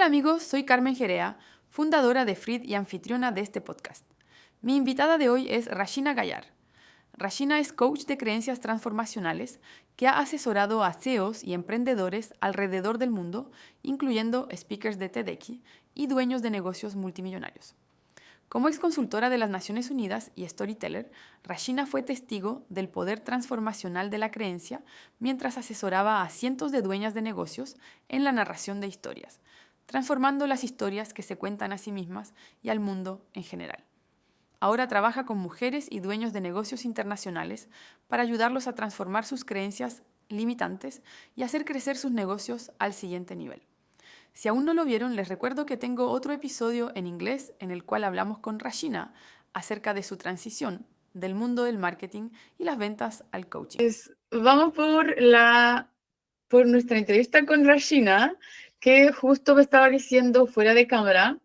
Hola amigos, soy Carmen Jerea, fundadora de Frid y anfitriona de este podcast. Mi invitada de hoy es Rashina Gayar. Rashina es coach de creencias transformacionales que ha asesorado a CEOs y emprendedores alrededor del mundo, incluyendo speakers de TEDx y dueños de negocios multimillonarios. Como ex consultora de las Naciones Unidas y storyteller, Rashina fue testigo del poder transformacional de la creencia mientras asesoraba a cientos de dueñas de negocios en la narración de historias, transformando las historias que se cuentan a sí mismas y al mundo en general. Ahora trabaja con mujeres y dueños de negocios internacionales para ayudarlos a transformar sus creencias limitantes y hacer crecer sus negocios al siguiente nivel. Si aún no lo vieron, les recuerdo que tengo otro episodio en inglés en el cual hablamos con Rashina acerca de su transición del mundo del marketing y las ventas al coaching. Vamos por nuestra entrevista con Rashina, que justo me estaba diciendo fuera de cámara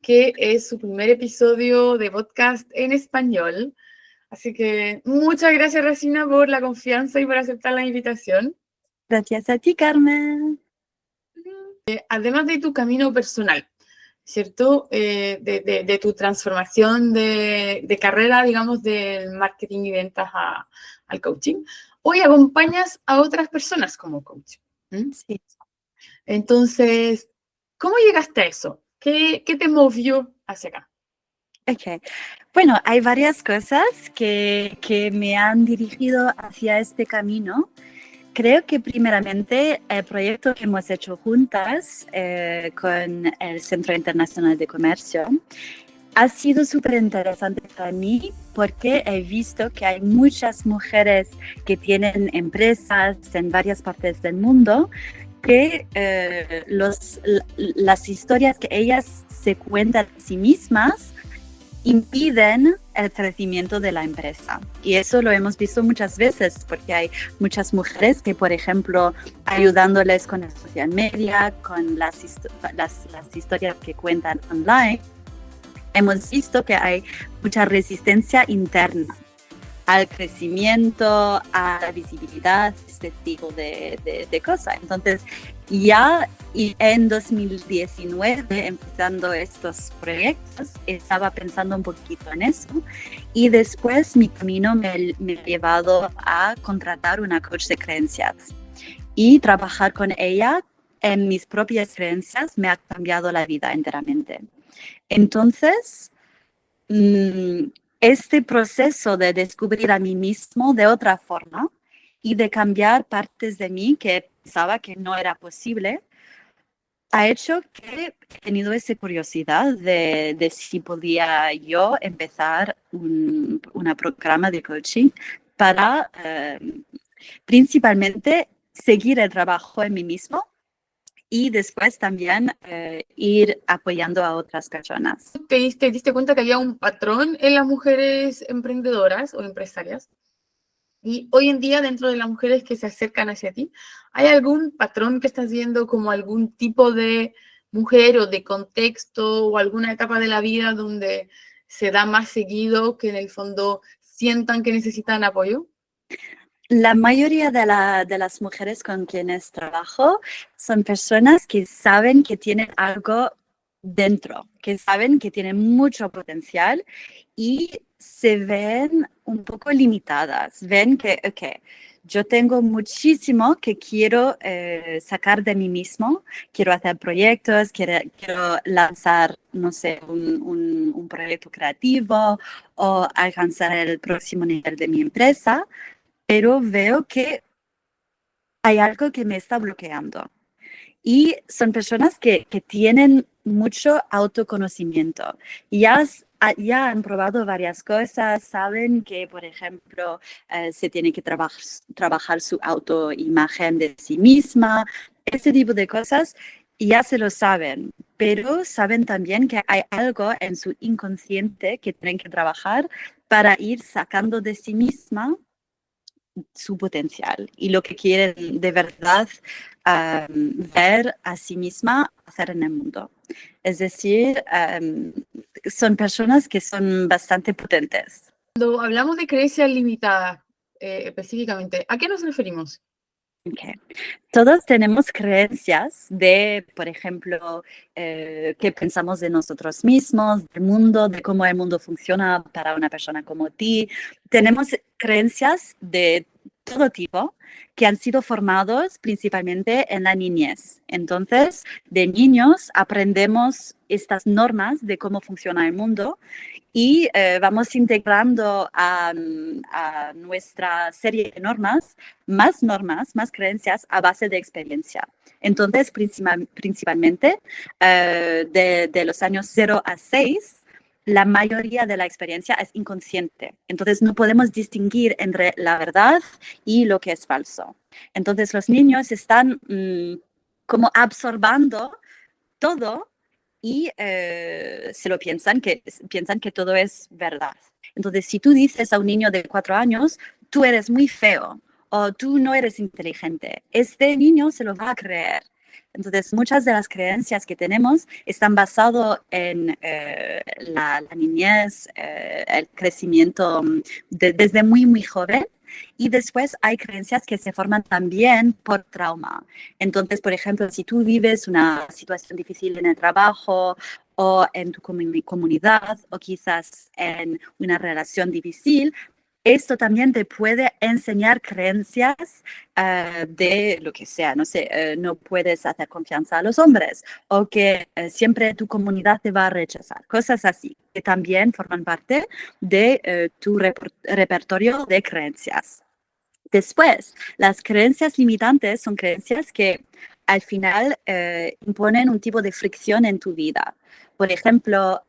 que es su primer episodio de podcast en español. Así que muchas gracias, Rashina, por la confianza y por aceptar la invitación. Gracias a ti, Carmen. Además de tu camino personal, ¿cierto? De tu transformación de carrera, digamos, del marketing y ventas al coaching, hoy acompañas a otras personas como coach. Sí. Entonces, ¿cómo llegaste a eso? ¿Qué te movió hacia acá? Ok. Bueno, hay varias cosas que me han dirigido hacia este camino. Creo que primeramente el proyecto que hemos hecho juntas con el Centro Internacional de Comercio ha sido súper interesante para mí porque he visto que hay muchas mujeres que tienen empresas en varias partes del mundo que las historias que ellas se cuentan a sí mismas impiden el crecimiento de la empresa. Y eso lo hemos visto muchas veces porque hay muchas mujeres que, por ejemplo, ayudándoles con el social media, con las historias que cuentan online, hemos visto que hay mucha resistencia interna al crecimiento, a la visibilidad, este tipo de cosas. Entonces, ya en 2019, empezando estos proyectos, estaba pensando un poquito en eso y después mi camino me ha llevado a contratar una coach de creencias y trabajar con ella en mis propias creencias me ha cambiado la vida enteramente. Entonces, este proceso de descubrir a mí mismo de otra forma y de cambiar partes de mí que pensaba que no era posible, ha hecho que he tenido esa curiosidad de si podía yo empezar un programa de coaching para principalmente seguir el trabajo en mí mismo y después también ir apoyando a otras personas. ¿Te diste cuenta que había un patrón en las mujeres emprendedoras o empresarias? Y hoy en día, dentro de las mujeres que se acercan hacia ti, ¿hay algún patrón que estás viendo como algún tipo de mujer o de contexto o alguna etapa de la vida donde se da más seguido que en el fondo sientan que necesitan apoyo? La mayoría de las mujeres con quienes trabajo son personas que saben que tienen algo dentro, que saben que tienen mucho potencial y se ven un poco limitadas. Ven que, ok, yo tengo muchísimo que quiero sacar de mí mismo, quiero hacer proyectos, quiero lanzar, no sé, un proyecto creativo o alcanzar el próximo nivel de mi empresa, pero veo que hay algo que me está bloqueando. Y son personas que tienen mucho autoconocimiento. Ya han probado varias cosas, saben que, por ejemplo, se tiene que trabajar su autoimagen de sí misma, ese tipo de cosas, ya se lo saben, pero saben también que hay algo en su inconsciente que tienen que trabajar para ir sacando de sí misma su potencial y lo que quieren de verdad ver a sí misma hacer en el mundo. Es decir, son personas que son bastante potentes. Cuando hablamos de creencias limitadas específicamente, ¿a qué nos referimos? Ok. Todos tenemos creencias de, por ejemplo, qué pensamos de nosotros mismos, del mundo, de cómo el mundo funciona para una persona como ti. Tenemos creencias de todo tipo que han sido formados principalmente en la niñez. Entonces, de niños aprendemos estas normas de cómo funciona el mundo y vamos integrando a nuestra serie de normas, más creencias a base de experiencia. Entonces, principalmente, de los años 0 a 6, la mayoría de la experiencia es inconsciente. Entonces, no podemos distinguir entre la verdad y lo que es falso. Entonces, los niños están como absorbando todo y se lo piensan que todo es verdad. Entonces, si tú dices a un niño de 4 años, tú eres muy feo o tú no eres inteligente, este niño se lo va a creer. Entonces, muchas de las creencias que tenemos están basadas en la niñez, el crecimiento desde muy, muy joven. Y después hay creencias que se forman también por trauma. Entonces, por ejemplo, si tú vives una situación difícil en el trabajo o en tu comunidad o quizás en una relación difícil, esto también te puede enseñar creencias de lo que sea, no sé, no puedes hacer confianza a los hombres o que siempre tu comunidad te va a rechazar, cosas así, que también forman parte de tu repertorio de creencias. Después, las creencias limitantes son creencias que al final imponen un tipo de fricción en tu vida. Por ejemplo,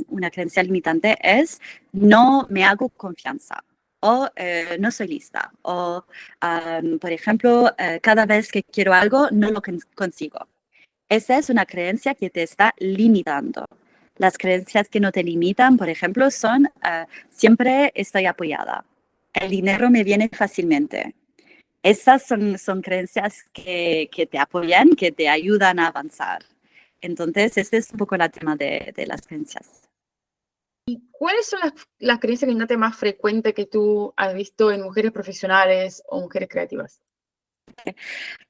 una creencia limitante es no me hago confianza o no soy lista o, por ejemplo, cada vez que quiero algo no lo consigo. Esa es una creencia que te está limitando. Las creencias que no te limitan, por ejemplo, son siempre estoy apoyada. El dinero me viene fácilmente. Esas son creencias que te apoyan, que te ayudan a avanzar. Entonces, este es un poco el tema de las creencias. ¿Cuáles son las creencias limitantes más frecuentes que tú has visto en mujeres profesionales o mujeres creativas?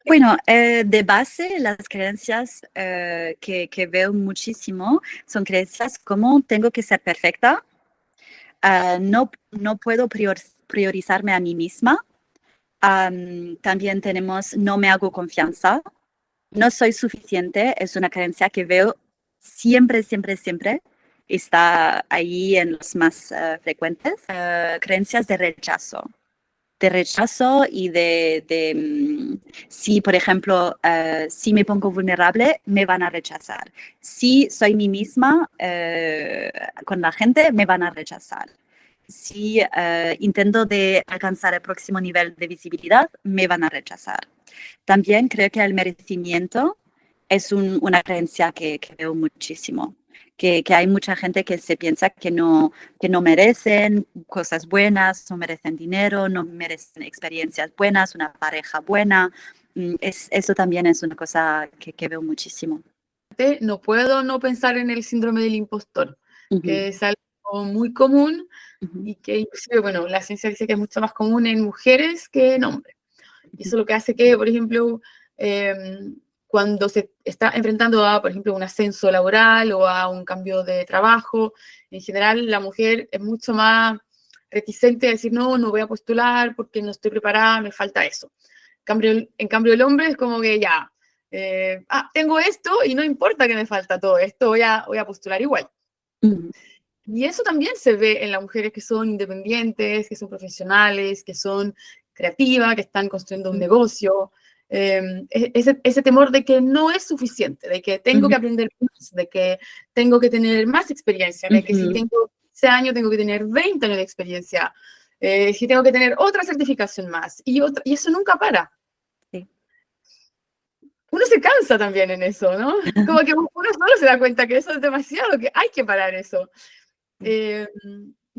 Bueno, de base, las creencias que veo muchísimo son creencias como tengo que ser perfecta, no puedo priorizarme a mí misma. También tenemos no me hago confianza, no soy suficiente, es una creencia que veo siempre, siempre, siempre. Está ahí en los más frecuentes. Creencias de rechazo y si, por ejemplo, si me pongo vulnerable, me van a rechazar. Si soy mí misma con la gente, me van a rechazar. Si intento de alcanzar el próximo nivel de visibilidad, me van a rechazar. También creo que el merecimiento es una creencia que veo muchísimo. Que hay mucha gente que se piensa que no merecen cosas buenas, no merecen dinero, no merecen experiencias buenas, una pareja buena. Eso también es una cosa que veo muchísimo. No puedo no pensar en el síndrome del impostor, que es algo muy común y que inclusive, bueno, la ciencia dice que es mucho más común en mujeres que en hombres. Y eso es lo que hace que, por ejemplo, cuando se está enfrentando a, por ejemplo, un ascenso laboral o a un cambio de trabajo, en general la mujer es mucho más reticente a decir, no, no voy a postular porque no estoy preparada, me falta eso. En cambio el hombre es como que ya, tengo esto y no importa que me falta todo esto, voy a postular igual. Y eso también se ve en las mujeres que son independientes, que son profesionales, que son creativas, que están construyendo un negocio. Ese temor de que no es suficiente, de que tengo que aprender más, de que tengo que tener más experiencia, de que si tengo 15 años tengo que tener 20 años de experiencia, si tengo que tener otra certificación más, y eso nunca para. Sí. Uno se cansa también en eso, ¿no? Como que uno solo se da cuenta que eso es demasiado, que hay que parar eso.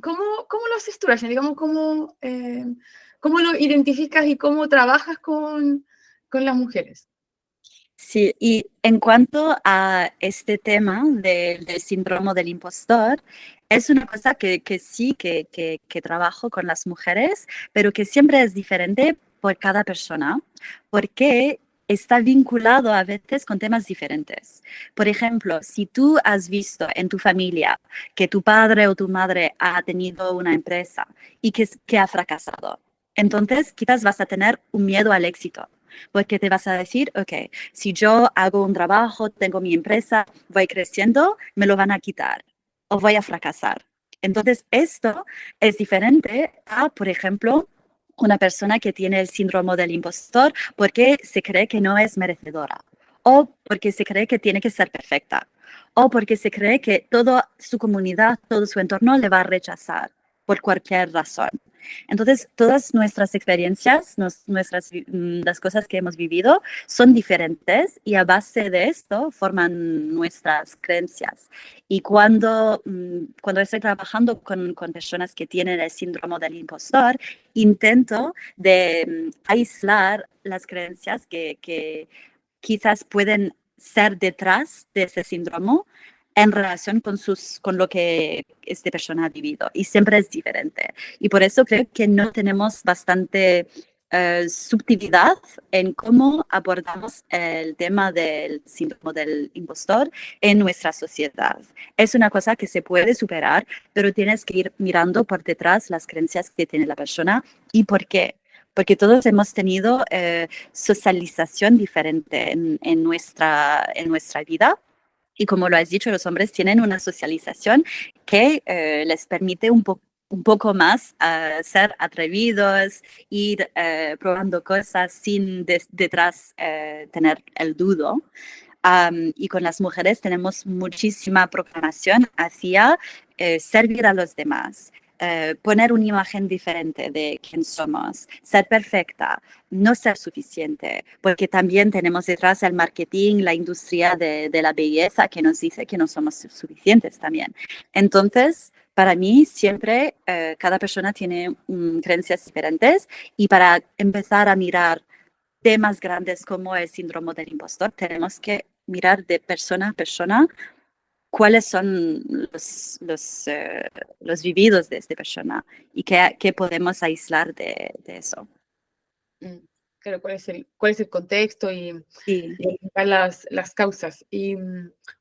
¿Cómo lo haces tú, Ryan? Digamos, ¿cómo lo identificas y cómo trabajas con las mujeres? Sí, y en cuanto a este tema del síndrome del impostor, es una cosa que sí, que trabajo con las mujeres, pero que siempre es diferente por cada persona, porque está vinculado a veces con temas diferentes. Por ejemplo, si tú has visto en tu familia que tu padre o tu madre ha tenido una empresa y que ha fracasado, entonces quizás vas a tener un miedo al éxito. Porque te vas a decir, ok, si yo hago un trabajo, tengo mi empresa, voy creciendo, me lo van a quitar o voy a fracasar. Entonces, esto es diferente a, por ejemplo, una persona que tiene el síndrome del impostor porque se cree que no es merecedora o porque se cree que tiene que ser perfecta o porque se cree que toda su comunidad, todo su entorno le va a rechazar por cualquier razón. Entonces, todas nuestras experiencias, las cosas que hemos vivido son diferentes y a base de esto forman nuestras creencias. Y cuando estoy trabajando con personas que tienen el síndrome del impostor, intento de aislar las creencias que quizás pueden ser detrás de ese síndrome en relación con lo que esta persona ha vivido. Y siempre es diferente. Y por eso creo que no tenemos bastante subtilidad en cómo abordamos el tema del síndrome del impostor en nuestra sociedad. Es una cosa que se puede superar, pero tienes que ir mirando por detrás las creencias que tiene la persona y por qué. Porque todos hemos tenido socialización diferente en nuestra vida. Y como lo has dicho, los hombres tienen una socialización que les permite un poco más ser atrevidos, ir probando cosas sin detrás tener el dudo. Y con las mujeres tenemos muchísima programación hacia servir a los demás. Poner una imagen diferente de quién somos, ser perfecta, no ser suficiente, porque también tenemos detrás el marketing, la industria de la belleza que nos dice que no somos suficientes también. Entonces, para mí siempre cada persona tiene creencias diferentes y para empezar a mirar temas grandes como el síndrome del impostor, tenemos que mirar de persona a persona cuáles son los vividos de esta persona y qué podemos aislar de eso. Claro, cuál es el contexto y Sí. identificar las causas. Y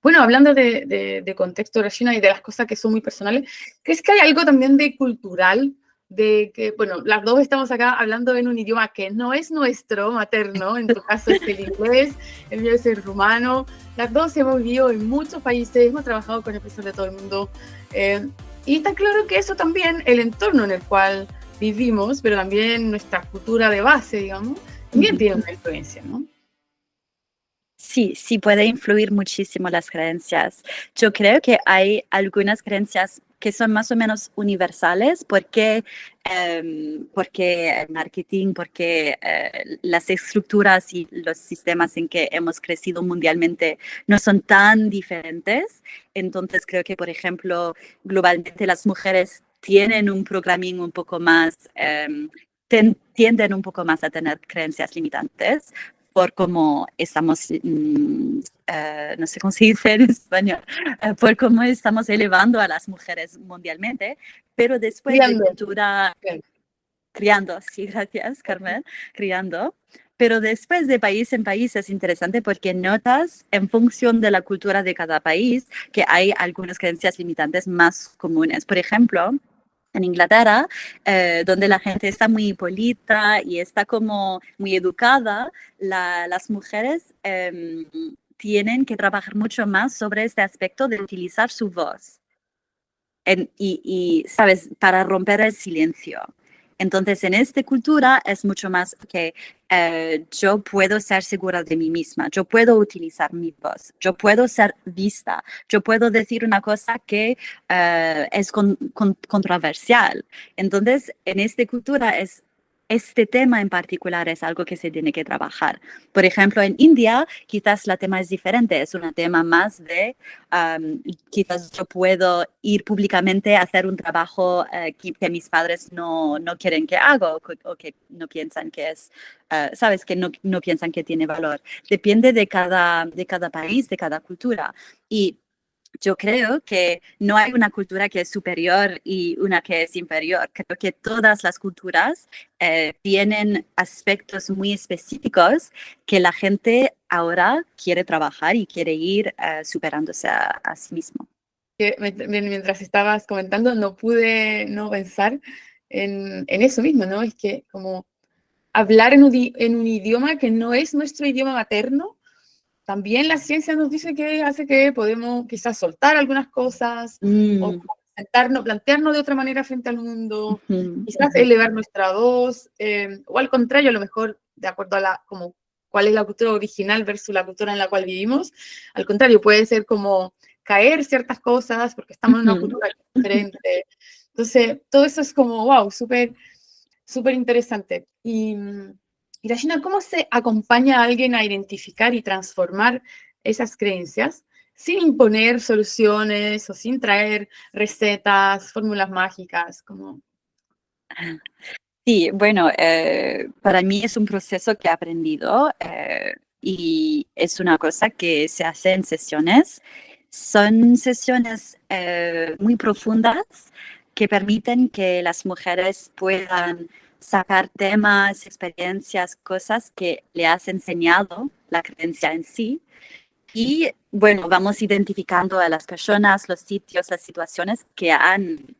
bueno, hablando de contexto, Regina, y de las cosas que son muy personales, ¿crees que hay algo también de cultural? De que, bueno, las dos estamos acá hablando en un idioma que no es nuestro materno, en tu caso es el inglés, el mío es el rumano, las dos hemos vivido en muchos países, hemos trabajado con empresas de todo el mundo, y está claro que eso también, el entorno en el cual vivimos, pero también nuestra cultura de base, digamos, también tiene una influencia, ¿no? Sí, puede influir muchísimo las creencias. Yo creo que hay algunas creencias que son más o menos universales porque el marketing, porque las estructuras y los sistemas en que hemos crecido mundialmente no son tan diferentes. Entonces creo que, por ejemplo, globalmente las mujeres tienen un programming un poco más, tienden un poco más a tener creencias limitantes por cómo estamos, no sé cómo se dice en español, por cómo estamos elevando a las mujeres mundialmente, pero después de cultura, criando, sí, gracias, Carmen, criando, pero después de país en país es interesante porque notas en función de la cultura de cada país que hay algunas creencias limitantes más comunes. Por ejemplo, en Inglaterra, donde la gente está muy polita y está como muy educada, las mujeres tienen que trabajar mucho más sobre este aspecto de utilizar su voz. ¿Sabes? Para romper el silencio. Entonces, en esta cultura es mucho más que yo puedo ser segura de mí misma, yo puedo utilizar mi voz, yo puedo ser vista, yo puedo decir una cosa que es controversial. Entonces, en esta cultura este tema en particular es algo que se tiene que trabajar. Por ejemplo, en India quizás el tema es diferente, es un tema más de quizás yo puedo ir públicamente a hacer un trabajo que mis padres no quieren que haga o que no piensan que es, sabes, que no piensan que tiene valor. Depende de cada país, de cada cultura. Y yo creo que no hay una cultura que es superior y una que es inferior. Creo que todas las culturas tienen aspectos muy específicos que la gente ahora quiere trabajar y quiere ir superándose a sí mismo. Que mientras estabas comentando, no pude no pensar en eso mismo, ¿no? Es que como hablar en un idioma que no es nuestro idioma materno, también la ciencia nos dice que hace que podemos quizás soltar algunas cosas o plantearnos de otra manera frente al mundo, quizás elevar nuestra voz, o al contrario, a lo mejor, de acuerdo a como cuál es la cultura original versus la cultura en la cual vivimos, al contrario, puede ser como caer ciertas cosas porque estamos en una cultura diferente. Entonces, todo eso es como, wow, súper, súper interesante. Y Rashina, ¿cómo se acompaña a alguien a identificar y transformar esas creencias sin imponer soluciones o sin traer recetas, fórmulas mágicas? Como... Sí, bueno, para mí es un proceso que he aprendido y es una cosa que se hace en sesiones. Son sesiones muy profundas que permiten que las mujeres puedan sacar temas, experiencias, cosas que le has enseñado la creencia en sí. Y bueno, vamos identificando a las personas, los sitios, las situaciones que han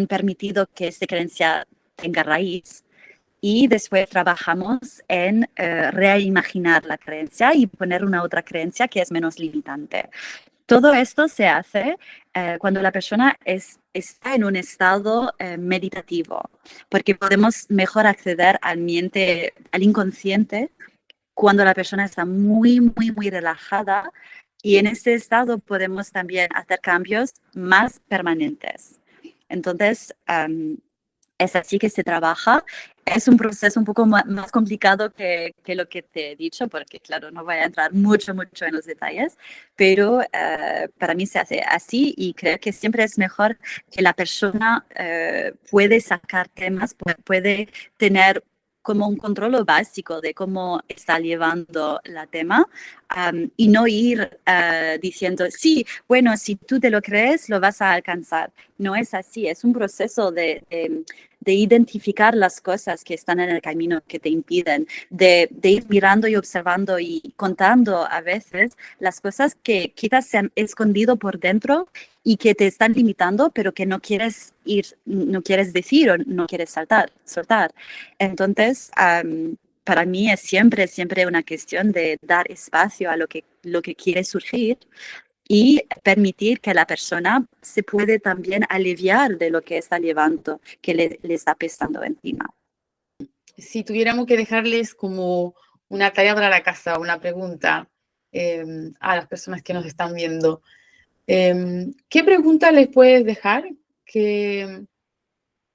permitido que esta creencia tenga raíz. Y después trabajamos en reimaginar la creencia y poner una otra creencia que es menos limitante. Todo esto se hace cuando la persona está en un estado meditativo, porque podemos mejor acceder al inconsciente cuando la persona está muy, muy, muy relajada, y en ese estado podemos también hacer cambios más permanentes. Entonces, es así que se trabaja. Es un proceso un poco más complicado que lo que te he dicho, porque claro, no voy a entrar mucho, mucho en los detalles, pero para mí se hace así y creo que siempre es mejor que la persona puede sacar temas, puede tener como un control básico de cómo está llevando la tema, y no ir diciendo, sí, bueno, si tú te lo crees, lo vas a alcanzar. No es así, es un proceso de identificar las cosas que están en el camino que te impiden, de ir mirando y observando y contando a veces las cosas que quizás se han escondido por dentro y que te están limitando, pero que no quieres no quieres decir o no quieres soltar. Entonces, para mí es siempre, siempre una cuestión de dar espacio a lo que quiere surgir y permitir que la persona se puede también aliviar de lo que está llevando, que le está pesando encima. Si tuviéramos que dejarles como una tarea para la casa, una pregunta a las personas que nos están viendo, ¿qué pregunta les puedes dejar que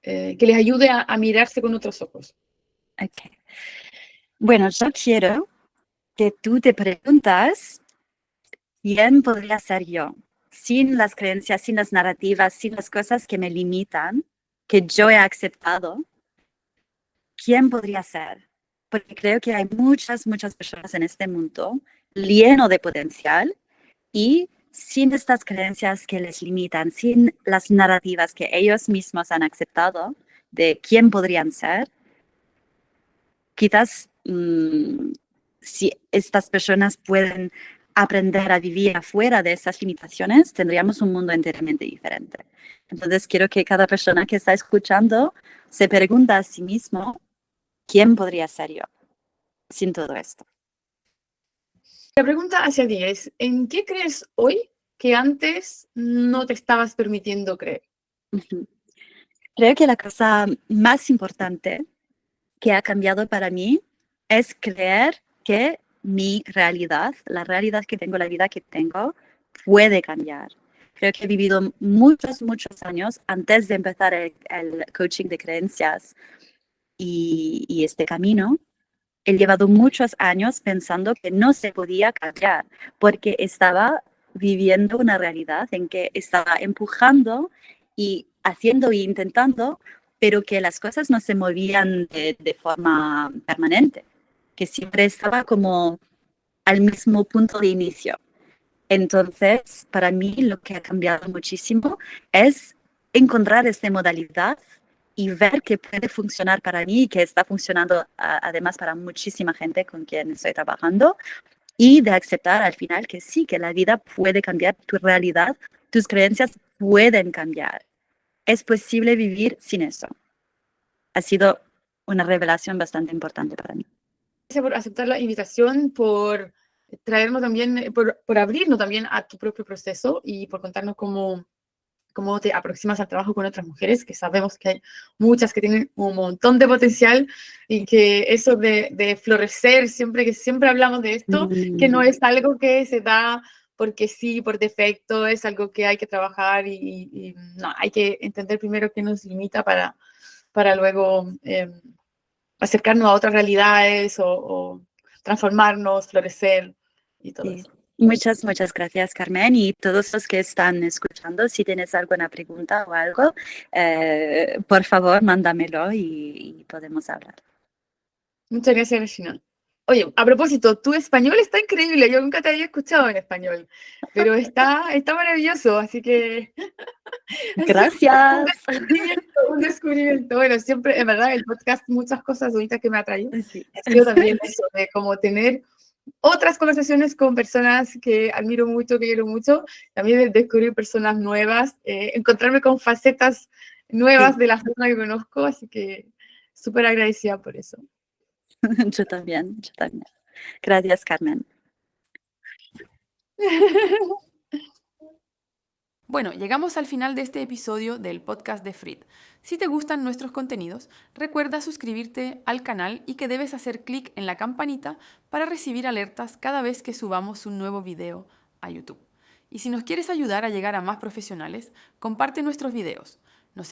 les ayude a mirarse con otros ojos? Okay. Bueno, yo quiero que tú te preguntas, ¿quién podría ser yo? Sin las creencias, sin las narrativas, sin las cosas que me limitan, que yo he aceptado, ¿quién podría ser? Porque creo que hay muchas, muchas personas en este mundo lleno de potencial y sin estas creencias que les limitan, sin las narrativas que ellos mismos han aceptado de quién podrían ser, quizás si estas personas pueden aprender a vivir afuera de esas limitaciones, tendríamos un mundo enteramente diferente. Entonces, quiero que cada persona que está escuchando se pregunte a sí mismo, ¿quién podría ser yo sin todo esto? La pregunta hacia ti es, ¿en qué crees hoy que antes no te estabas permitiendo creer? Creo que la cosa más importante que ha cambiado para mí es creer que mi realidad, la realidad que tengo, la vida que tengo, puede cambiar. Creo que he vivido muchos, muchos años antes de empezar el coaching de creencias y este camino. He llevado muchos años pensando que no se podía cambiar porque estaba viviendo una realidad en que estaba empujando y haciendo e intentando, pero que las cosas no se movían de forma permanente, que siempre estaba como al mismo punto de inicio. Entonces, para mí lo que ha cambiado muchísimo es encontrar esta modalidad y ver que puede funcionar para mí y que está funcionando además para muchísima gente con quien estoy trabajando, y de aceptar al final que sí, que la vida puede cambiar, tu realidad, tus creencias pueden cambiar. Es posible vivir sin eso. Ha sido una revelación bastante importante para mí. Gracias por aceptar la invitación, por traernos también, por abrirnos también a tu propio proceso y por contarnos cómo te aproximas al trabajo con otras mujeres, que sabemos que hay muchas que tienen un montón de potencial y que eso de florecer, siempre hablamos de esto, que no es algo que se da porque sí, por defecto, es algo que hay que trabajar y no, hay que entender primero qué nos limita para luego acercarnos a otras realidades o transformarnos, florecer y todo Sí. eso. Muchas gracias, Carmen. Y todos los que están escuchando, si tienes alguna pregunta o algo, por favor, mándamelo y podemos hablar. Muchas gracias, Regina. Oye, a propósito, tu español está increíble. Yo nunca te había escuchado en español, pero está maravilloso, así que un Gracias. descubrimiento, un descubrimiento. Bueno, siempre, en verdad, el podcast, muchas cosas bonitas que me ha traído. Sí. Ha sido también eso, de como tener otras conversaciones con personas que admiro mucho, que quiero mucho, también de descubrir personas nuevas, encontrarme con facetas nuevas Sí. de las personas que conozco, así que súper agradecida por eso. Yo también. Gracias, Carmen. Bueno, llegamos al final de este episodio del podcast de Frid. Si te gustan nuestros contenidos, recuerda suscribirte al canal y que debes hacer clic en la campanita para recibir alertas cada vez que subamos un nuevo video a YouTube. Y si nos quieres ayudar a llegar a más profesionales, comparte nuestros videos.